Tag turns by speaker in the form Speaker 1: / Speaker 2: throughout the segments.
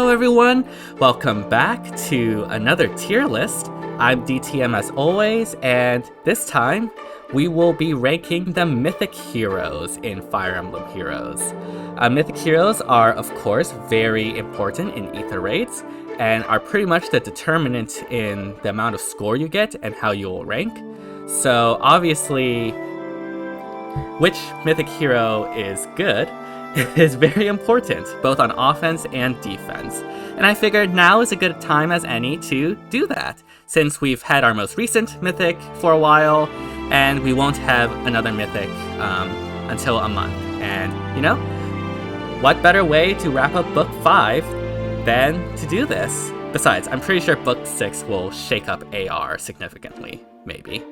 Speaker 1: Hello everyone, welcome back to another tier list. I'm DTM as always, and this time we will be ranking the Mythic heroes in Fire Emblem Heroes. Mythic heroes are of course very important in Ether raids, and are pretty much the determinant in the amount of score you get and how you will rank. So obviously, which Mythic hero is good is very important, both on offense and defense. And I figured now is a good time as any to do that, since we've had our most recent Mythic for a while, and we won't have another Mythic until a month. And, you know, what better way to wrap up Book 5 than to do this? Besides, I'm pretty sure Book 6 will shake up AR significantly, maybe.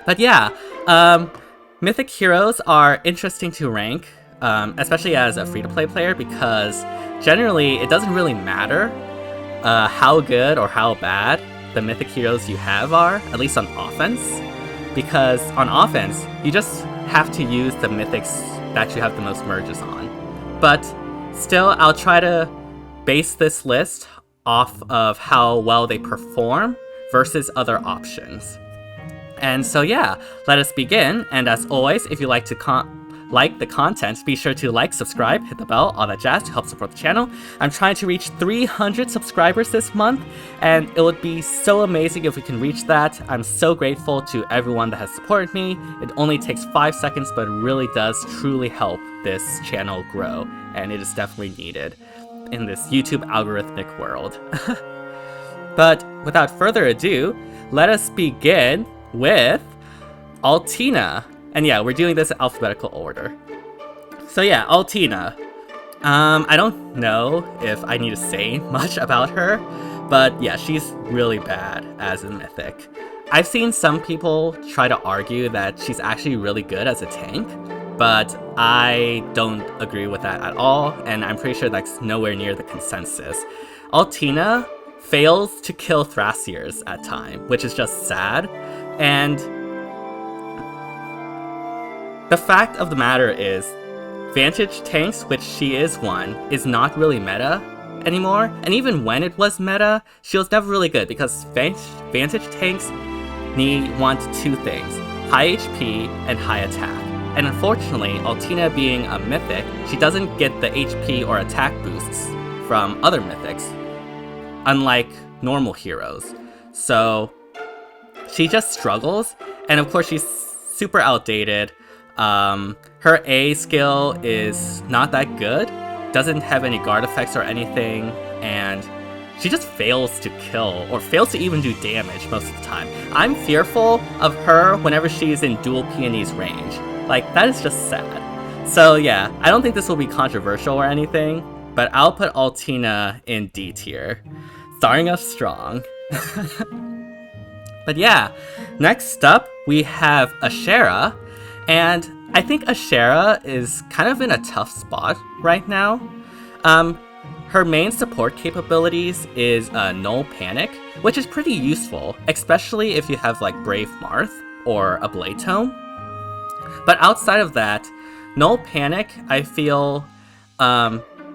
Speaker 1: But yeah, Mythic heroes are interesting to rank, especially as a free-to-play player, because generally it doesn't really matter how good or how bad the Mythic heroes you have are, at least on offense, because on offense, you just have to use the Mythics that you have the most merges on. But still, I'll try to base this list off of how well they perform versus other options. And so yeah, let us begin, and as always, if you like to like the content, be sure to like, subscribe, hit the bell, all that jazz to help support the channel. I'm trying to reach 300 subscribers this month, and it would be so amazing if we can reach that. I'm so grateful to everyone that has supported me. It only takes 5 seconds, but it really does truly help this channel grow, and it is definitely needed in this YouTube algorithmic world. But without further ado, let us begin with Altina. And yeah, we're doing this in alphabetical order. So yeah, Altina. I don't know if I need to say much about her, but yeah, she's really bad as a Mythic. I've seen some people try to argue that she's actually really good as a tank, but I don't agree with that at all, and I'm pretty sure that's nowhere near the consensus. Altina fails to kill Thrasirs at time, which is just sad. And the fact of the matter is, Vantage tanks, which she is one, is not really meta anymore. And even when it was meta, she was never really good, because Vantage tanks want two things: high HP and high attack. And unfortunately, Altina being a Mythic, she doesn't get the HP or attack boosts from other Mythics, unlike normal heroes. So she just struggles, and of course she's super outdated. Her A skill is not that good, doesn't have any guard effects or anything, and she just fails to kill, or fails to even do damage most of the time. I'm fearful of her whenever she's in dual Peony's range. Like, that is just sad. So yeah, I don't think this will be controversial or anything, but I'll put Altina in D tier, starting us strong. But yeah, next up we have Ashera, and I think Ashera is kind of in a tough spot right now. Her main support capabilities is Null Panic, which is pretty useful, especially if you have like Brave Marth or a Blade Tome. But outside of that, Null Panic, I feel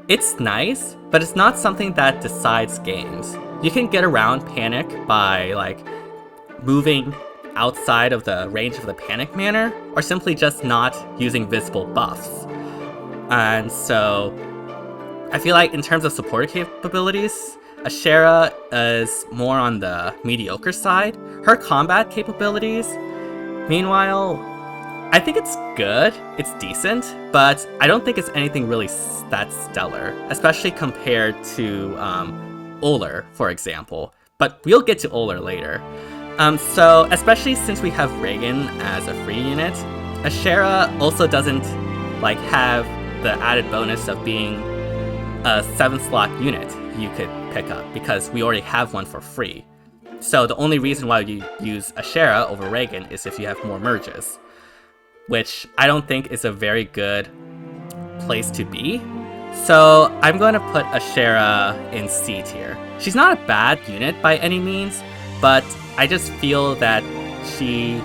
Speaker 1: it's nice, but it's not something that decides games. You can get around Panic by like moving outside of the range of the Panic Manor, or simply just not using visible buffs. And so I feel like in terms of support capabilities, Ashera is more on the mediocre side. Her combat capabilities, meanwhile, I think it's good, it's decent, but I don't think it's anything really that stellar, especially compared to Ullr, for example. But we'll get to Ullr later. So, especially since we have Reginn as a free unit, Ashera also doesn't like have the added bonus of being a 7-slot unit you could pick up, because we already have one for free. So the only reason why you use Ashera over Reginn is if you have more merges, which I don't think is a very good place to be. So I'm going to put Ashera in C tier. She's not a bad unit by any means, but I just feel that she,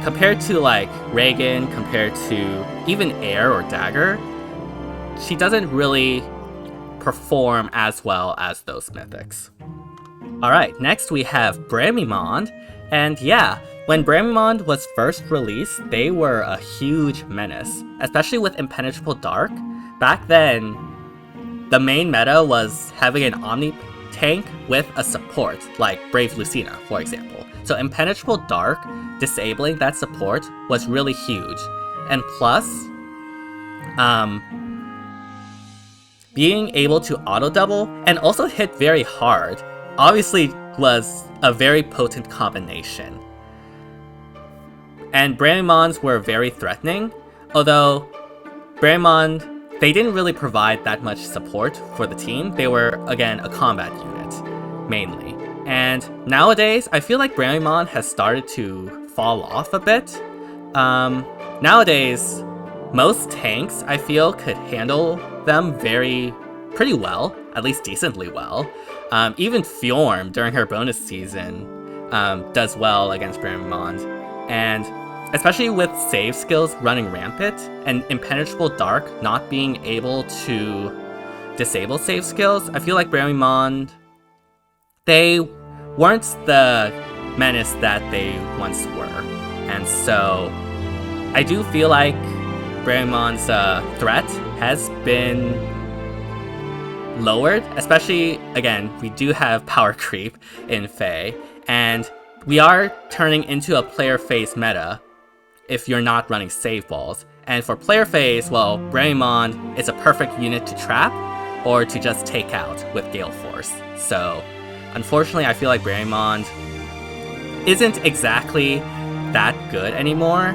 Speaker 1: compared to like Reginn, compared to even Air or Dagr, she doesn't really perform as well as those mythics. Alright, next we have Bramimond, and yeah, when Bramimond was first released, they were a huge menace, especially with Impenetrable Dark. Back then, the main meta was having an Omni tank with a support, like Brave Lucina, for example. So Impenetrable Dark, disabling that support was really huge. And plus, being able to auto-double and also hit very hard obviously was a very potent combination. And Bramimonds were very threatening, although Bramimond, they didn't really provide that much support for the team. They were, again, a combat unit, mainly. And nowadays, I feel like Bramimond has started to fall off a bit. Nowadays, most tanks, I feel, could handle them pretty well, at least decently well. Even Fjorm, during her bonus season, does well against Bramimond. And especially with save skills running rampant, and Impenetrable Dark not being able to disable save skills, I feel like Bramimond, they weren't the menace that they once were. And so, I do feel like Bramimond's threat has been lowered, especially, again, we do have power creep in FEH, and we are turning into a player phase meta if you're not running save balls. And for player phase, well, Bramimond is a perfect unit to trap or to just take out with Gale Force. So, unfortunately, I feel like Bramimond isn't exactly that good anymore.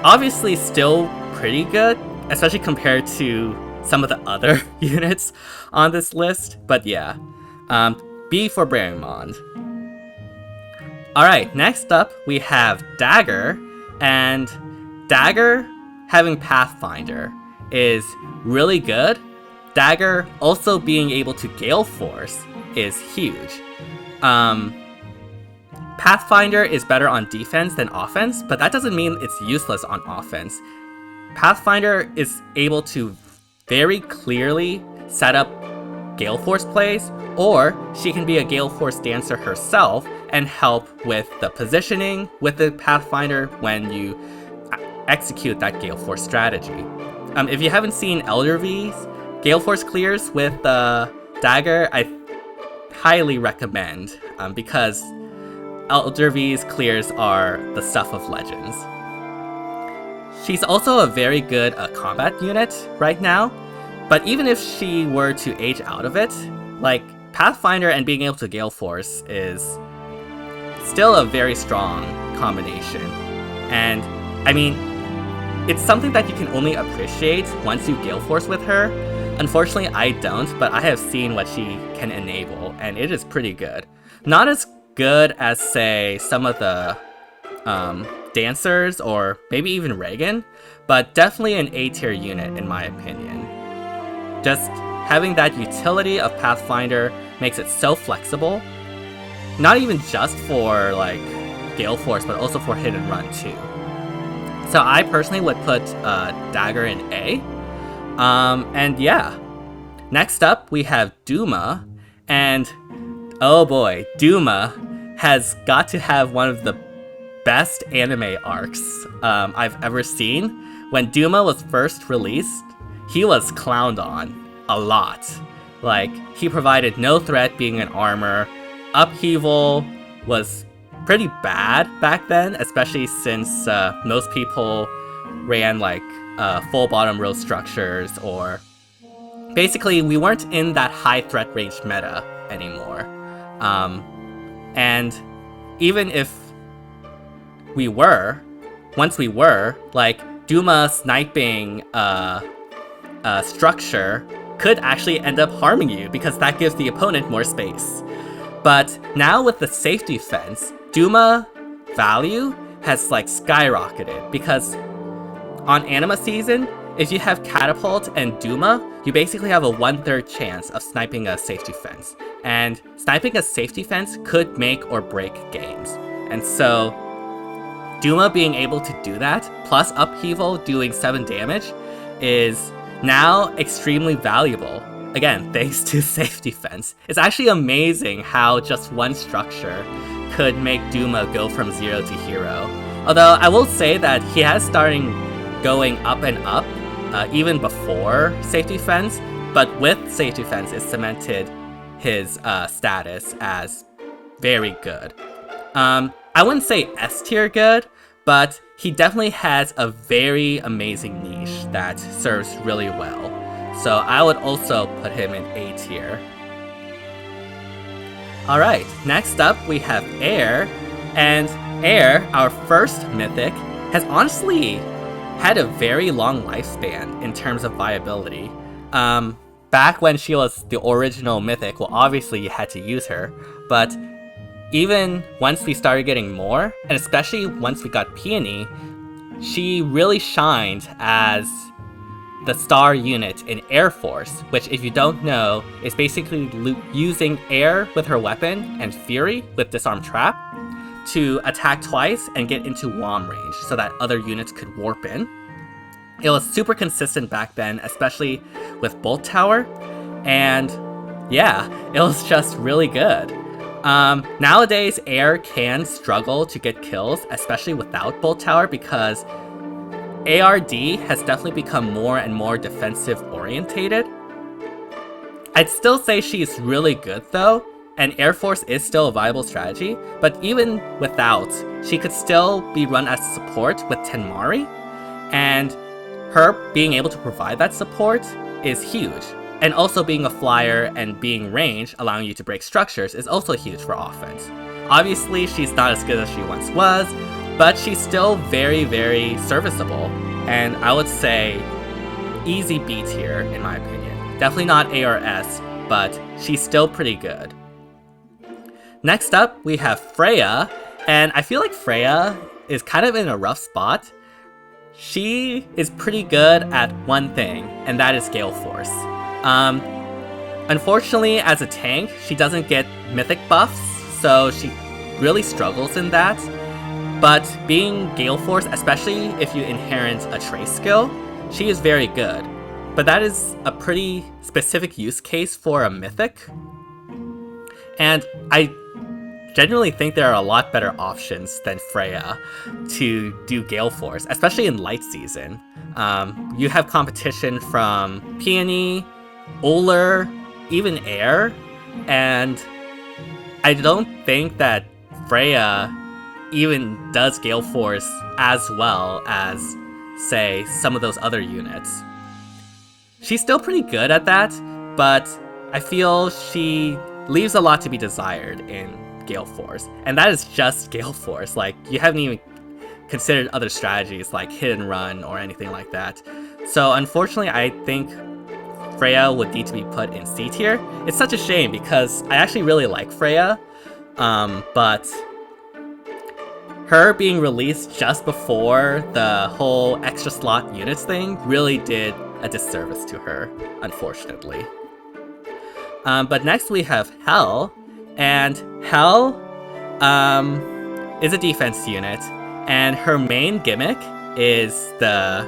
Speaker 1: Obviously, still pretty good, especially compared to some of the other units on this list, but yeah, B for Bramimond. Alright, next up we have Dagr, and Dagr having Pathfinder is really good. Dagr also being able to Gale Force is huge. Pathfinder is better on defense than offense, but that doesn't mean it's useless on offense. Pathfinder is able to very clearly set up Gale Force plays, or she can be a Gale Force dancer herself and help with the positioning with the Pathfinder when you execute that Gale Force strategy. If you haven't seen Elder V's Gale Force clears with Dagr, I highly recommend, because Elder V's clears are the stuff of legends. She's also a very good combat unit right now, but even if she were to age out of it, like, Pathfinder and being able to Gale Force is still a very strong combination. And, I mean, it's something that you can only appreciate once you Gale Force with her. Unfortunately, I don't, but I have seen what she can enable, and it is pretty good. Not as good as, say, some of the dancers, or maybe even Reginn, but definitely an A-tier unit in my opinion. Just having that utility of Pathfinder makes it so flexible, not even just for like Gale Force, but also for hit and run too. So I personally would put Dagr in A. And yeah, next up we have Duma, and oh boy, Duma has got to have one of the best anime arcs I've ever seen. When Duma was first released, he was clowned on a lot. Like, he provided no threat being an armor. Upheaval was pretty bad back then, especially since most people ran like full bottom row structures, or basically we weren't in that high threat range meta anymore. And even if we were, once we were, like, Duma sniping structure could actually end up harming you because that gives the opponent more space. But now with the safety fence, Duma value has like skyrocketed, because on Anima season, if you have Catapult and Duma, you basically have a 1/3 chance of sniping a safety fence. And sniping a safety fence could make or break games. And so Duma being able to do that, plus Upheaval doing 7 damage, is now extremely valuable, again, thanks to safe defense. It's actually amazing how just one structure could make Duma go from 0 to hero. Although I will say that he has started going up and up even before safe defense, but with safe defense it cemented his status as very good. I wouldn't say S tier good, but he definitely has a very amazing niche that serves really well. So I would also put him in A tier. Alright, next up we have Air, and Air, our first Mythic, has honestly had a very long lifespan in terms of viability. Back when she was the original Mythic, well obviously you had to use her, but even once we started getting more, and especially once we got Peony, she really shined as the star unit in Air Force, which if you don't know, is basically using air with her weapon and Fury with Disarm Trap to attack twice and get into WOM range so that other units could warp in. It was super consistent back then, especially with Bolt Tower, and yeah, it was just really good. Nowadays, Air can struggle to get kills, especially without Bolt Tower, because ARD has definitely become more and more defensive orientated. I'd still say she's really good though, and Air Force is still a viable strategy, but even without, she could still be run as support with Tenmari, and her being able to provide that support is huge. And also being a flyer and being ranged, allowing you to break structures, is also huge for offense. Obviously, she's not as good as she once was, but she's still very, very serviceable. And I would say easy B tier, in my opinion. Definitely not A or S, but she's still pretty good. Next up, we have Freyja, and I feel like Freyja is kind of in a rough spot. She is pretty good at one thing, and that is Gale Force. Unfortunately, as a tank, she doesn't get Mythic buffs, so she really struggles in that. But being Gale Force, especially if you inherit a trace skill, she is very good. But that is a pretty specific use case for a Mythic. And I genuinely think there are a lot better options than Freyja to do Gale Force, especially in light season. You have competition from Peony, Ullr, even Air, and I don't think that Freyja even does Gale Force as well as, say, some of those other units. She's still pretty good at that, but I feel she leaves a lot to be desired in Gale Force, and that is just Gale Force. Like, you haven't even considered other strategies like hit and run or anything like that. So unfortunately, I think Freyja would need to be put in C tier. It's such a shame because I actually really like Freyja, but her being released just before the whole extra slot units thing really did a disservice to her, unfortunately. But next we have Hel, and Hel is a defense unit, and her main gimmick is the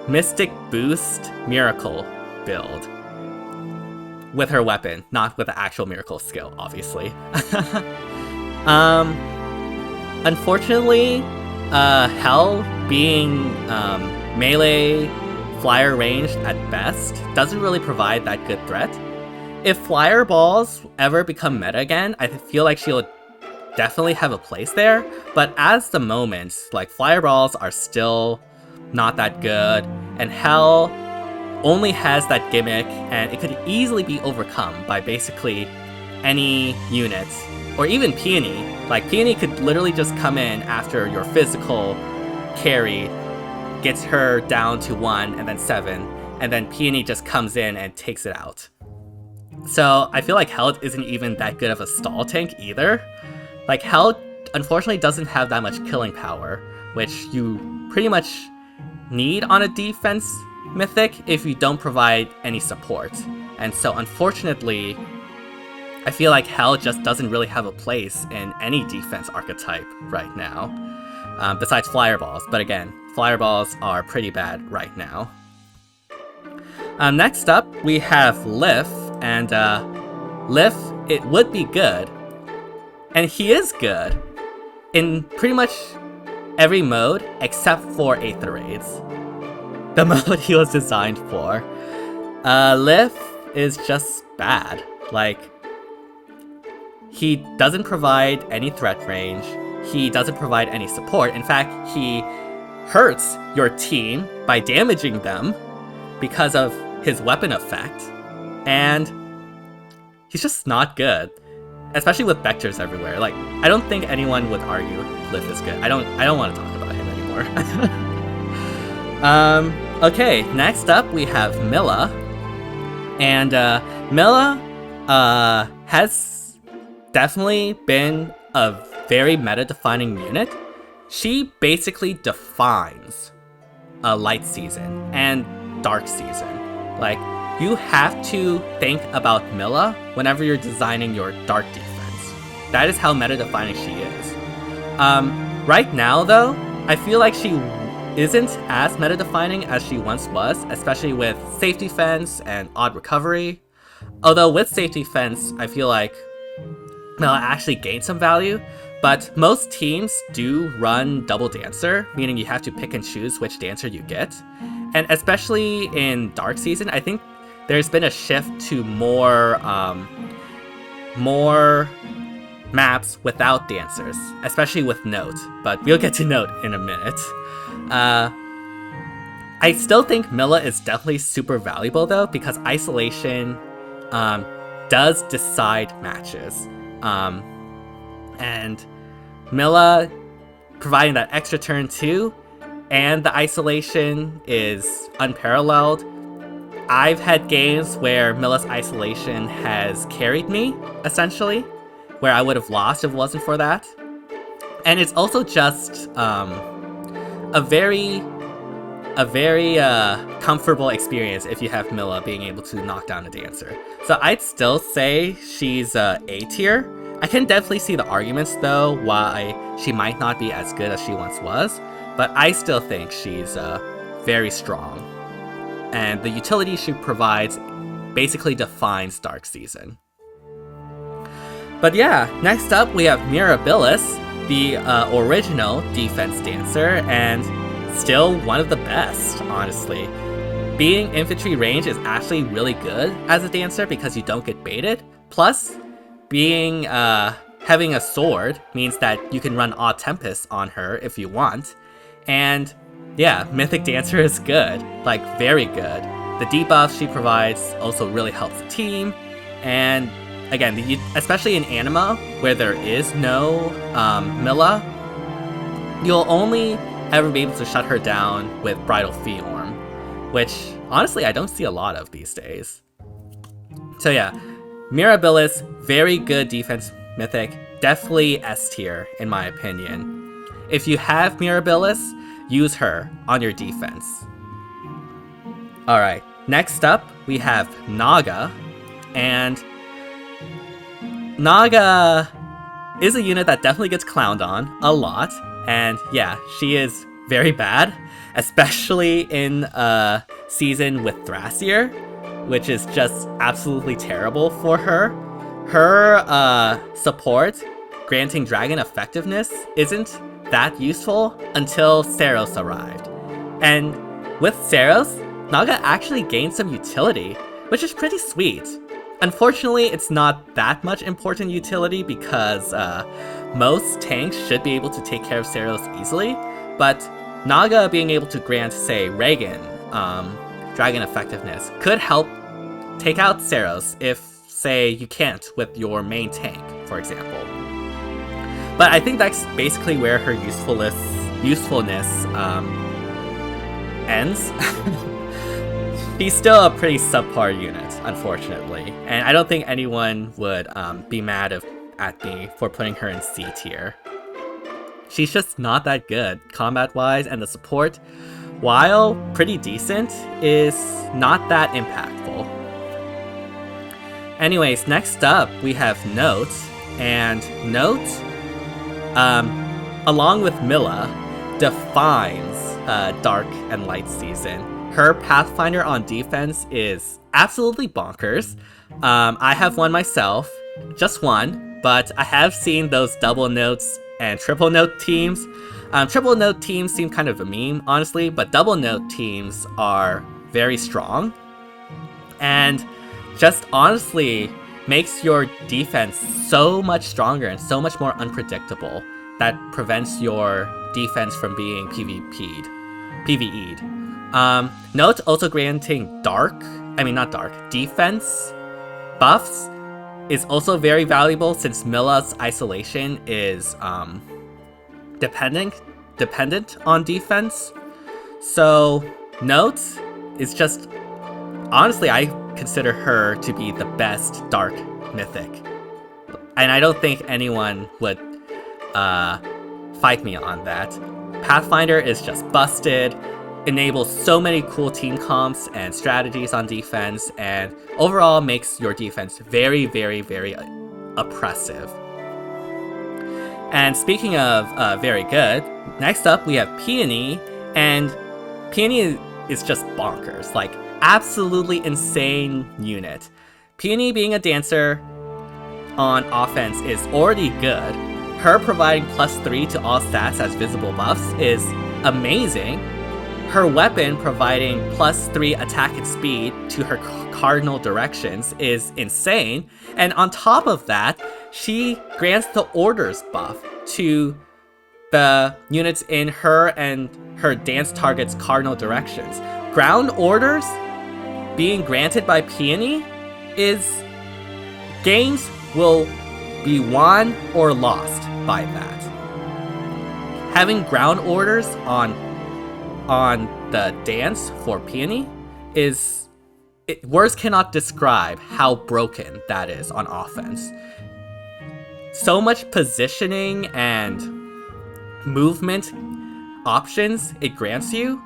Speaker 1: Mystic Boost Miracle build with her weapon, not with the actual miracle skill, obviously. Unfortunately, Hel being melee flyer ranged at best doesn't really provide that good threat. If flyer balls ever become meta again, I feel like she'll definitely have a place there, but as the moment, like, flyer balls are still not that good, and Hel only has that gimmick, and it could easily be overcome by basically any unit, or even Peony. Like, Peony could literally just come in after your physical carry gets her down to 1 and then 7, and then Peony just comes in and takes it out. So I feel like Hel isn't even that good of a stall tank either. Like, Hel unfortunately doesn't have that much killing power, which you pretty much need on a defense Mythic if you don't provide any support. And so unfortunately, I feel like Hel just doesn't really have a place in any defense archetype right now, besides flyer balls. But again, flyer balls are pretty bad right now. Next up, we have Lif, And Lif, it would be good, and he is good in pretty much every mode except for Aether Raids, the mode he was designed for. Lif is just bad. Like, he doesn't provide any threat range, he doesn't provide any support. In fact, he hurts your team by damaging them because of his weapon effect, and he's just not good, especially with vectors everywhere. Like, I don't think anyone would argue Lif is good. I don't want to talk about him anymore. Okay, next up we have Mila, and Mila has definitely been a very meta-defining unit. She basically defines a light season and dark season. Like, you have to think about Mila whenever you're designing your dark defense. That is how meta-defining she is. Right now, though, I feel like she isn't as meta-defining as she once was, especially with safety fence and odd recovery. Although with safety fence, I feel like Mila actually gained some value, but most teams do run double dancer, meaning you have to pick and choose which dancer you get. And especially in Dark Season, I think there's been a shift to more maps without dancers, especially with Nott, but we'll get to Nott in a minute. I still think Mila is definitely super valuable though, because isolation does decide matches. And Mila providing that extra turn too, and the isolation is unparalleled. I've had games where Mila's isolation has carried me, essentially, where I would have lost if it wasn't for that. And it's also just a very comfortable experience if you have Mila being able to knock down a dancer. So I'd still say she's A tier. I can definitely see the arguments though why she might not be as good as she once was, but I still think she's very strong. And the utility she provides basically defines Dark Season. But yeah, next up we have Mirabilis, the original defense dancer, and still one of the best, honestly. Being infantry range is actually really good as a dancer because you don't get baited. Plus, being having a sword means that you can run Odd Tempest on her if you want. And yeah, Mythic Dancer is good, like very good. The debuff she provides also really helps the team. And again, especially in Anima, where there is no Mila, you'll only ever be able to shut her down with Bridal Feorm, which honestly I don't see a lot of these days. So yeah, Mirabilis, very good defense mythic, definitely S tier in my opinion. If you have Mirabilis, use her on your defense. Alright, next up we have Naga, and Naga is a unit that definitely gets clowned on a lot, and yeah, she is very bad, especially in a season with Thrasir, which is just absolutely terrible for her. Her support, granting dragon effectiveness, isn't that useful until Seiros arrived. And with Seiros, Naga actually gained some utility, which is pretty sweet. Unfortunately, it's not that much important utility because most tanks should be able to take care of Seiros easily, but Naga being able to grant, say, Reginn dragon effectiveness could help take out Seiros if, say, you can't with your main tank, for example. But I think that's basically where her usefulness ends. She's still a pretty subpar unit, unfortunately, and I don't think anyone would be mad at me for putting her in C tier. She's just not that good, combat-wise, and the support, while pretty decent, is not that impactful. Anyways, next up, we have Nott, and Nott, along with Mila, defines Dark and Light Season. her Pathfinder on defense is absolutely bonkers. I have one myself, just one, but I have seen those double notes and triple note teams. Triple note teams seem kind of a meme, honestly, but double note teams are very strong. And just honestly makes your defense so much stronger and so much more unpredictable that prevents your defense from being PvP'd. Note also granting defense buffs is also very valuable since Mila's isolation is dependent on defense. So Note is just, honestly, I consider her to be the best dark mythic. And I don't think anyone would fight me on that. Pathfinder is just busted, enables so many cool team comps and strategies on defense, and overall makes your defense very, very, very oppressive. And speaking of very good, next up we have Peony, and Peony is just bonkers, like absolutely insane unit. Peony being a dancer on offense is already good. Her providing +3 to all stats as visible buffs is amazing. Her weapon providing +3 attack and speed to her cardinal directions is insane. And on top of that, she grants the orders buff to the units in her and her dance target's cardinal directions. Ground orders being granted by Peony is games will be won or lost by that. Having ground orders on the dance for Peony is... words cannot describe how broken that is on offense. So much positioning and movement options it grants you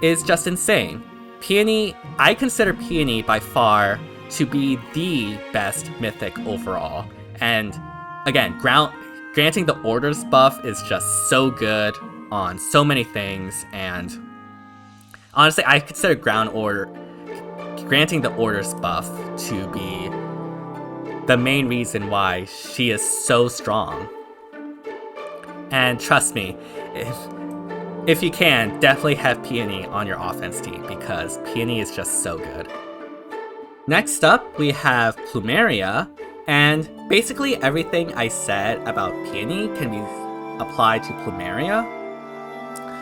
Speaker 1: is just insane. Peony, I consider Peony by far to be the best mythic overall. And again, granting the orders buff is just so good on so many things, and honestly, I consider granting the orders buff to be the main reason why she is so strong. And trust me, if you can, definitely have Peony on your offense team, because Peony is just so good. Next up, we have Plumeria, and basically everything I said about Peony can be applied to Plumeria.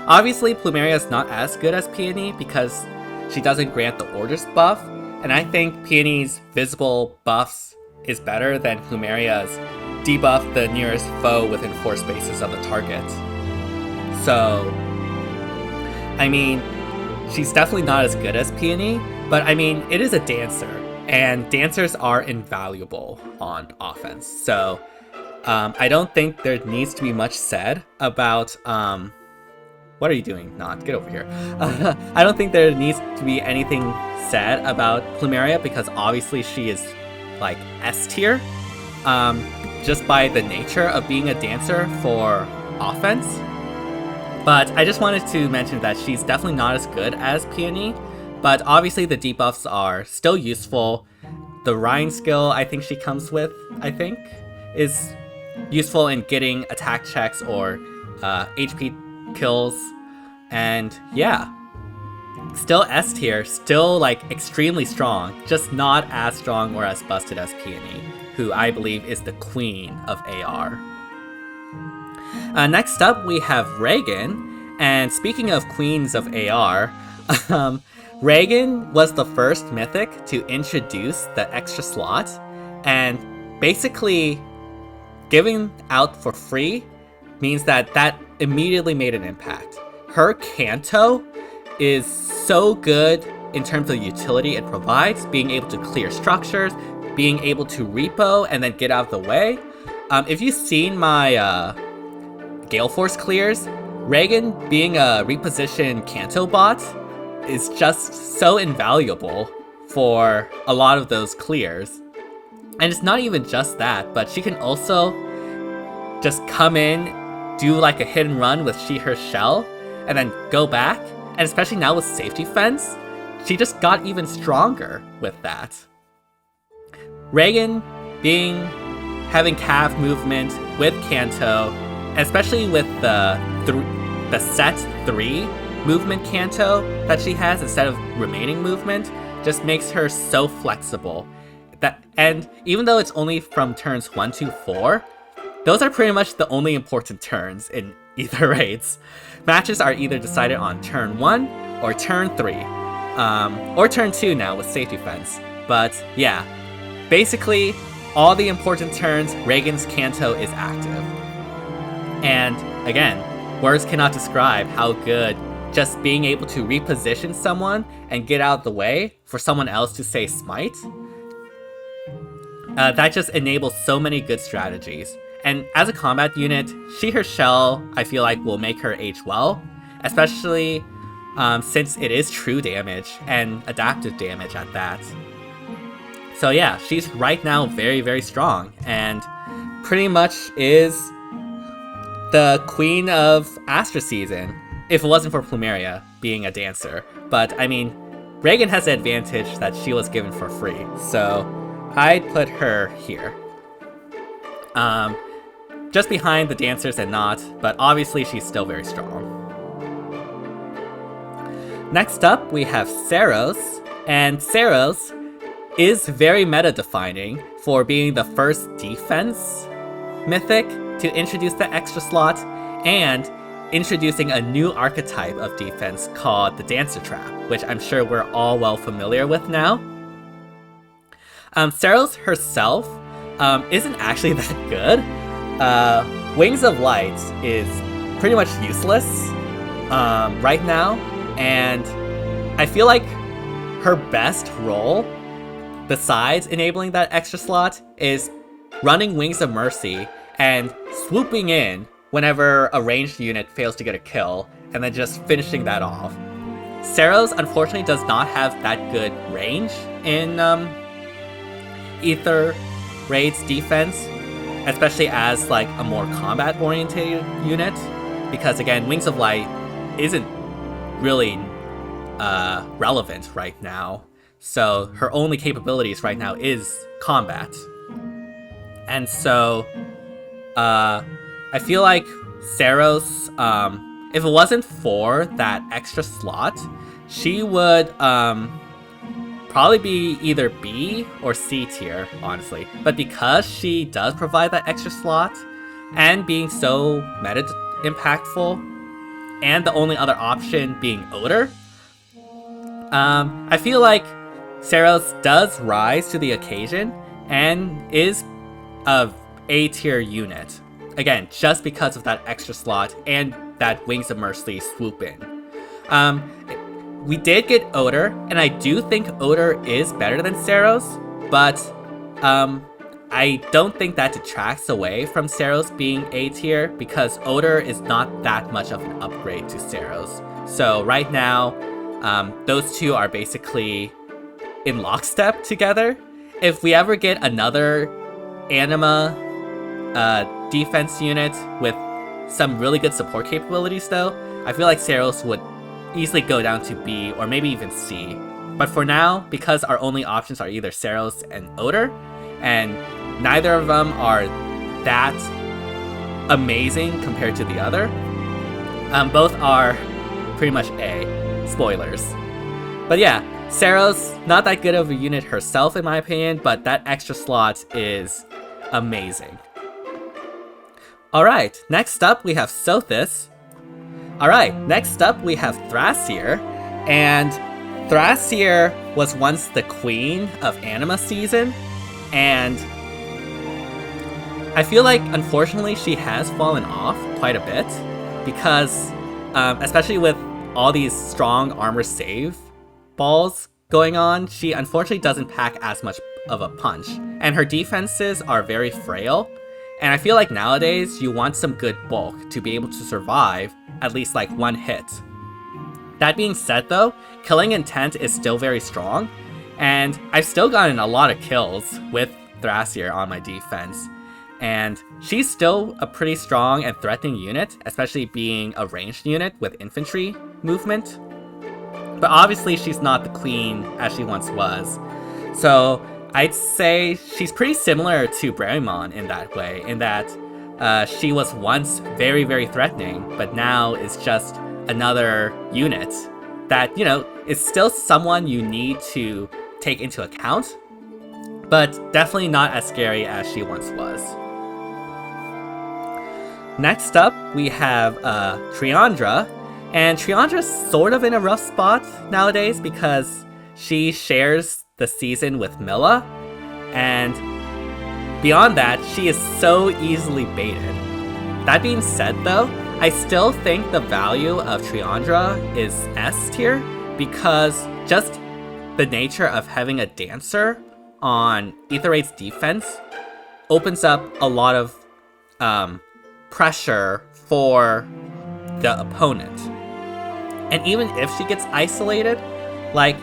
Speaker 1: Obviously, Plumeria is not as good as Peony because she doesn't grant the orders buff, and I think Peony's visible buffs is better than Plumeria's debuff the nearest foe within 4 spaces of the target. So, I mean, she's definitely not as good as Peony, but I mean, it is a dancer, and dancers are invaluable on offense. So, I don't think there needs to be much said about, what are you doing, Nott? Get over here. I don't think there needs to be anything said about Plumeria because obviously she is like S tier, just by the nature of being a dancer for offense. But I just wanted to mention that she's definitely not as good as Peony, but obviously the debuffs are still useful. The Rhine skill I think she comes with, is useful in getting attack checks or HP kills, and yeah, still S tier, still like extremely strong, just not as strong or as busted as Peony, who I believe is the queen of AR. Next up we have Reginn, and speaking of queens of AR, Reginn was the first mythic to introduce the extra slot, and basically giving out for free means that immediately made an impact. Her Canto is so good in terms of the utility it provides, being able to clear structures, being able to repo and then get out of the way. If you've seen my Gale Force clears, Reginn being a repositioned Canto bot is just so invaluable for a lot of those clears. And it's not even just that, but she can also just come in, do like a hit and run with She Her Shell, and then go back and especially now with safety fence, she just got even stronger with that. Reginn having calf movement with Canto, especially with the set 3 movement Canto that she has instead of remaining movement, just makes her so flexible. And even though it's only from turns 1 to 4, those are pretty much the only important turns in either raids. Matches are either decided on turn 1 or turn 3, or turn 2 now with safety fence. But yeah, basically all the important turns, Reginn's Canto is active. And again, words cannot describe how good just being able to reposition someone and get out of the way for someone else to say smite. That just enables so many good strategies. And as a combat unit, she herself, I feel like, will make her age well, especially since it is true damage and adaptive damage at that. So yeah, she's right now very, very strong and pretty much is the queen of Astra season, if it wasn't for Plumeria being a dancer. But I mean, Reginn has the advantage that she was given for free, so I'd put her here. Just behind the dancers and Nott, but obviously she's still very strong. Next up, we have Seiros, and Seiros is very meta-defining for being the first defense mythic to introduce the extra slot, and introducing a new archetype of defense called the Dancer Trap, which I'm sure we're all well familiar with now. Seiros herself isn't actually that good. Wings of Light is pretty much useless right now, and I feel like her best role, besides enabling that extra slot, is running Wings of Mercy and swooping in whenever a ranged unit fails to get a kill, and then just finishing that off. Seiros unfortunately does not have that good range in Ether Raid's defense, especially as like a more combat-oriented unit, because again, Wings of Light isn't really relevant right now, so her only capabilities right now is combat. And so I feel like Seiros, if it wasn't for that extra slot, she would probably be either B or C tier, honestly. But because she does provide that extra slot, and being so meta impactful, and the only other option being Ullr, I feel like Seiros does rise to the occasion and is a A tier unit. Again, just because of that extra slot and that Wings of Mercy swoop in. We did get Ullr, and I do think Ullr is better than Seiros, but I don't think that detracts away from Seiros being A tier, because Ullr is not that much of an upgrade to Seiros. So right now, those two are basically in lockstep together. If we ever get another Anima defense unit with some really good support capabilities though, I feel like Seiros would easily go down to B or maybe even C. But for now, because our only options are either Seiros and Ullr, and neither of them are that amazing compared to the other, both are pretty much A. Spoilers. But yeah, Seiros, not that good of a unit herself in my opinion, but that extra slot is amazing. Alright, next up we have Sothis. Alright, next up we have Thrasir, and Thrasir was once the queen of Anima season, and I feel like unfortunately she has fallen off quite a bit, because especially with all these strong armor save balls going on, she unfortunately doesn't pack as much of a punch, and her defenses are very frail. And I feel like nowadays you want some good bulk to be able to survive at least like one hit. That being said though, killing intent is still very strong, and I've still gotten a lot of kills with Thrasir on my defense. And she's still a pretty strong and threatening unit, especially being a ranged unit with infantry movement. but obviously she's not the queen as she once was. So I'd say she's pretty similar to Bramimond in that way, in that she was once very, very threatening, but now is just another unit that, you know, is still someone you need to take into account, but definitely not as scary as she once was. Next up, we have Triandra, and Triandra's sort of in a rough spot nowadays because she shares the season with Mila, and beyond that, she is so easily baited. That being said though, I still think the value of Triandra is S tier because just the nature of having a dancer on Aether defense opens up a lot of pressure for the opponent. And even if she gets isolated, like,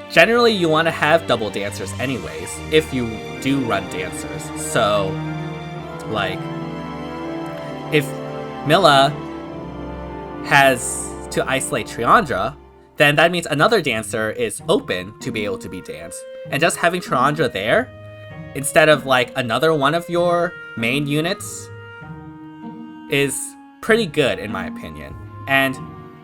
Speaker 1: generally you want to have double dancers anyways, if you do run dancers. So, like, if Mila has to isolate Triandra, then that means another dancer is open to be able to be danced. And just having Triandra there, instead of like another one of your main units, is pretty good in my opinion. And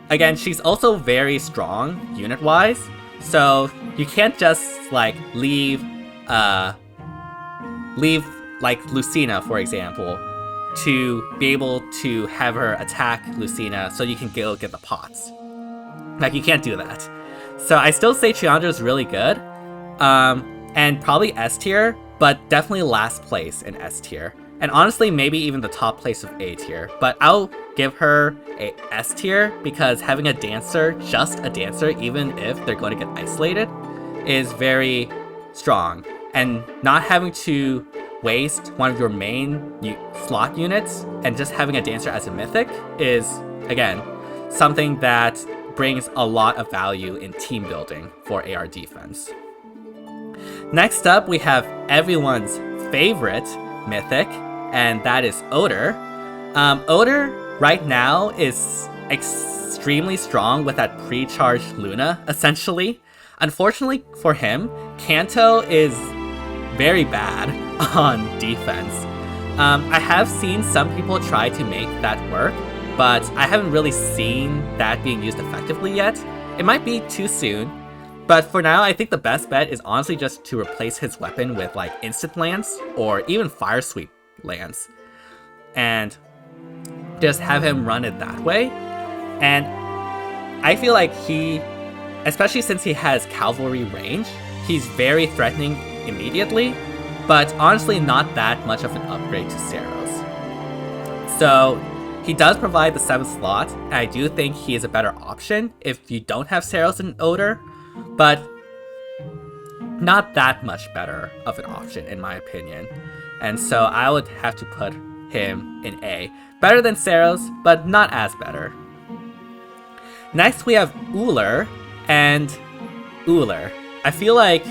Speaker 1: again, she's also very strong unit-wise, so you can't just like leave like Lucina, for example, to be able to have her attack Lucina so you can go get the pots. Like, you can't do that. So I still say Triandra is really good, and probably S tier, but definitely last place in S tier. And honestly, maybe even the top place of A tier. But I'll give her a S tier because having a dancer, just a dancer, even if they're going to get isolated, is very strong. And not having to waste one of your main slot units and just having a dancer as a mythic is, again, something that brings a lot of value in team building for AR defense. Next up, we have everyone's favorite mythic, and that is Ullr. Ullr right now is extremely strong with that pre-charged Luna, essentially. Unfortunately for him, Kanto is very bad on defense. I have seen some people try to make that work, but I haven't really seen that being used effectively yet. It might be too soon, but for now, I think the best bet is honestly just to replace his weapon with like instant lance or even fire sweep lance, and just have him run it that way. And I feel like he, especially since he has cavalry range, he's very threatening immediately, but honestly not that much of an upgrade to Seiros. So he does provide the 7th slot, and I do think he is a better option if you don't have Seiros and Ullr, but not that much better of an option in my opinion. And so I would have to put him in A. Better than Seiros, but not as better. Next we have Ullr, and Ullr. I feel like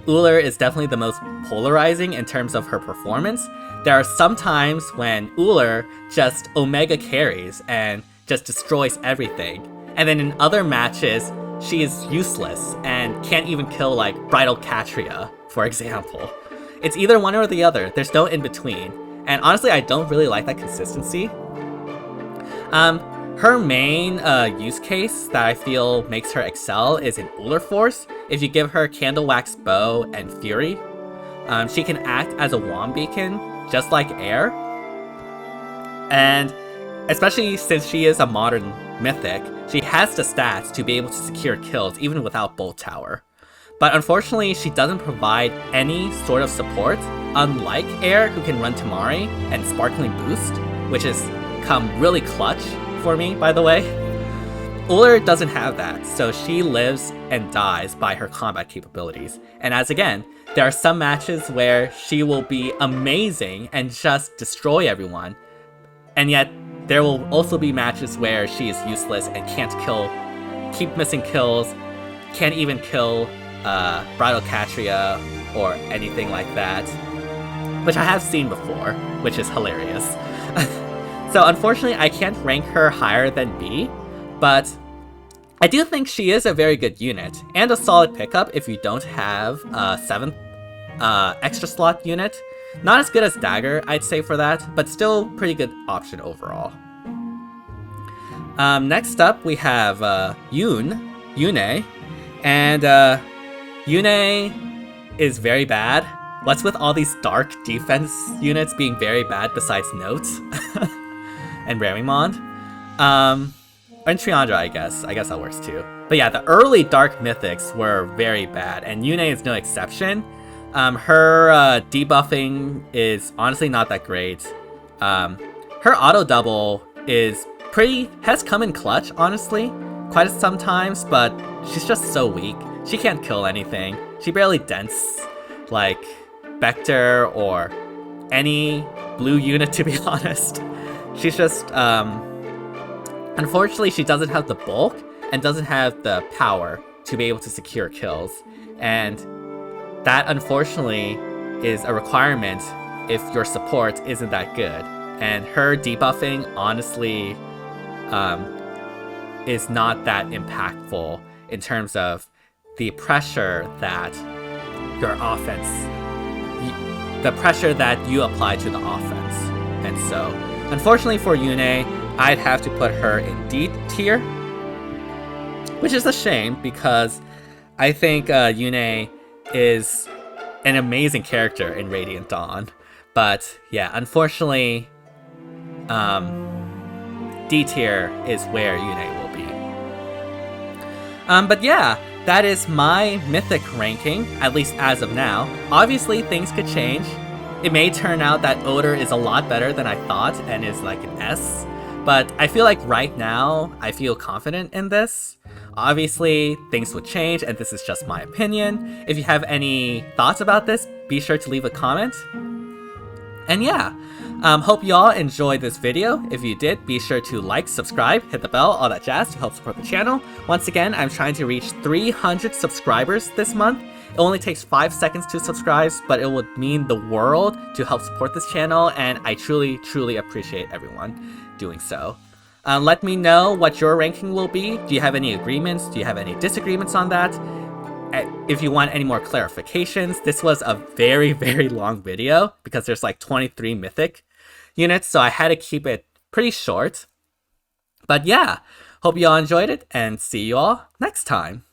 Speaker 1: Ullr is definitely the most polarizing in terms of her performance. There are some times when Ullr just omega carries and just destroys everything. And then in other matches, she is useless and can't even kill like Bridal Catria, for example. It's either one or the other. There's no in-between. And honestly, I don't really like that consistency. Her main use case that I feel makes her excel is in Ullr Force. If you give her Candle Wax Bow and Fury, she can act as a wand beacon, just like Air. And especially since she is a modern mythic, she has the stats to be able to secure kills even without Bolt Tower. But unfortunately, she doesn't provide any sort of support, unlike Air, who can run Tamari and Sparkling Boost, which has come really clutch for me, by the way. Ullr doesn't have that, so she lives and dies by her combat capabilities. And as again, there are some matches where she will be amazing and just destroy everyone, and yet there will also be matches where she is useless and can't kill, keep missing kills, can't even kill Bridal Catria or anything like that, which I have seen before, which is hilarious. So unfortunately, I can't rank her higher than B, but I do think she is a very good unit, and a solid pickup if you don't have a 7th extra slot unit. Not as good as Dagr, I'd say, for that, but still pretty good option overall. Next up, we have Yune, and Yune is very bad. What's with all these dark defense units being very bad besides Nott and Bramimond? And Triandra, I guess. I guess that works too. But yeah, the early dark mythics were very bad, and Yune is no exception. Her debuffing is honestly not that great. Her auto double has come in clutch, honestly, quite sometimes, but she's just so weak. She can't kill anything. She barely dents, like, Vector or any blue unit, to be honest. She's just, unfortunately, she doesn't have the bulk and doesn't have the power to be able to secure kills. And that, unfortunately, is a requirement if your support isn't that good. And her debuffing, honestly, is not that impactful in terms of the pressure that your offense, the pressure that you apply to the offense. And so, unfortunately for Yune, I'd have to put her in D tier, which is a shame because I think Yune is an amazing character in Radiant Dawn. But yeah, unfortunately, D tier is where Yune will be. But yeah, that is my Mythic ranking, at least as of now. Obviously, things could change. It may turn out that Ullr is a lot better than I thought and is like an S. But I feel like right now, I feel confident in this. Obviously, things would change, and this is just my opinion. If you have any thoughts about this, be sure to leave a comment. And yeah, hope you all enjoyed this video. If you did, be sure to like, subscribe, hit the bell, all that jazz to help support the channel. Once again, I'm trying to reach 300 subscribers this month. It only takes 5 seconds to subscribe, but it would mean the world to help support this channel, and I truly, truly appreciate everyone doing so. Let me know what your ranking will be. Do you have any agreements? Do you have any disagreements on that? If you want any more clarifications, this was a very, very long video because there's like 23 Mythic units, so I had to keep it pretty short. But yeah, hope you all enjoyed it, and see you all next time.